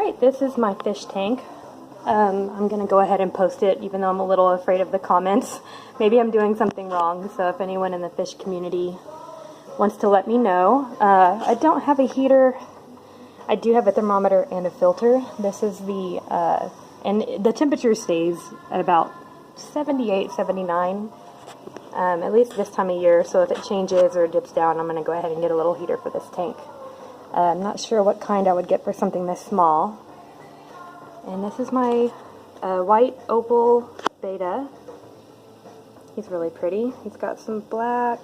Alright, this is my fish tank. I'm going to go ahead and post it, even though I'm a little afraid of the comments. Maybe I'm doing something wrong, so if anyone in the fish community wants to let me know. I don't have a heater. I do have a thermometer and a filter. This is and the temperature stays at about 78, 79, at least this time of year, so if it changes or dips down, I'm going to go ahead and get a little heater for this tank. I'm not sure what kind I would get for something this small. And this is my white opal betta. He's really pretty. He's got some black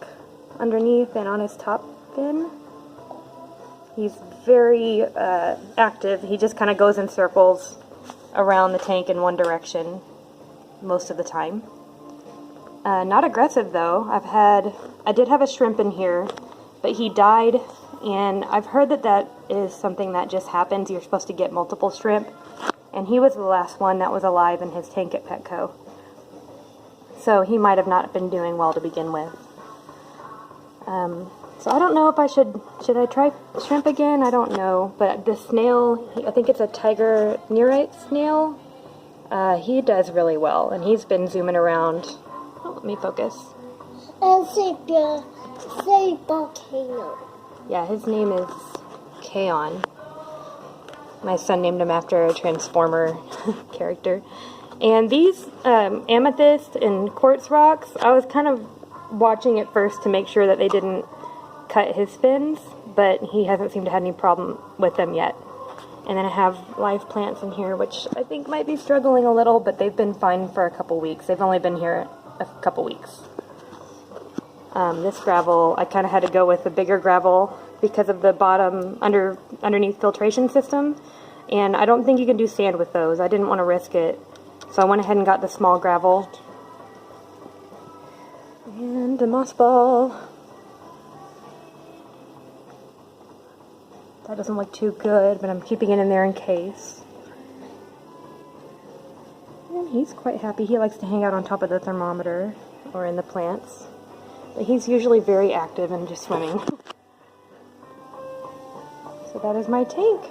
underneath and on his top fin. He's very active. He just kind of goes in circles around the tank in one direction most of the time. Not aggressive though. I did have a shrimp in here, but he died, and I've heard that is something that just happens. You're supposed to get multiple shrimp. And he was the last one that was alive in his tank at Petco. So he might have not been doing well to begin with. So I don't know if should I try shrimp again? I don't know. But the snail, I think it's a tiger Nerite snail. He does really well. And he's been zooming around. Oh, let me focus. Yeah, his name is Kaon. My son named him after a Transformer character. And these amethyst and quartz rocks, I was kind of watching at first to make sure that they didn't cut his fins, but he hasn't seemed to have any problem with them yet. And then I have live plants in here, which I think might be struggling a little, but they've been fine for a couple weeks. They've only been here a couple weeks. This gravel, I kind of had to go with the bigger gravel because of the bottom underneath filtration system, and I don't think you can do sand with those. I didn't want to risk it, so I went ahead and got the small gravel. And the moss ball. That doesn't look too good, but I'm keeping it in there in case. And he's quite happy. He likes to hang out on top of the thermometer or in the plants. But he's usually very active and just swimming. So that is my tank.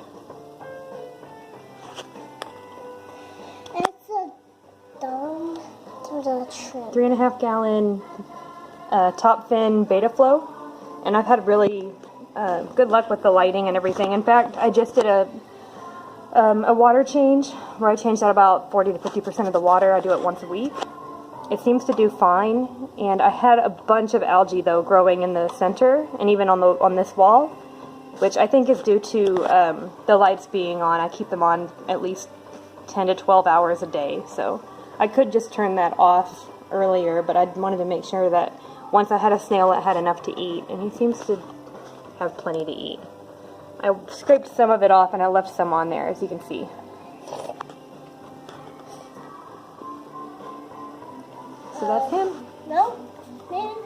It's a dome to the shrimp. 3.5 gallon top fin Bettaflo, and I've had really good luck with the lighting and everything. In fact, I just did a water change where I changed out about 40 to 50% of the water. I do it once a week. It seems to do fine, and I had a bunch of algae though growing in the center and even on this wall, which I think is due to the lights being on. I keep them on at least 10 to 12 hours a day, so I could just turn that off earlier, but I wanted to make sure that once I had a snail that had enough to eat, and he seems to have plenty to eat. I scraped some of it off and I left some on there, as you can see. So that's him. No, man.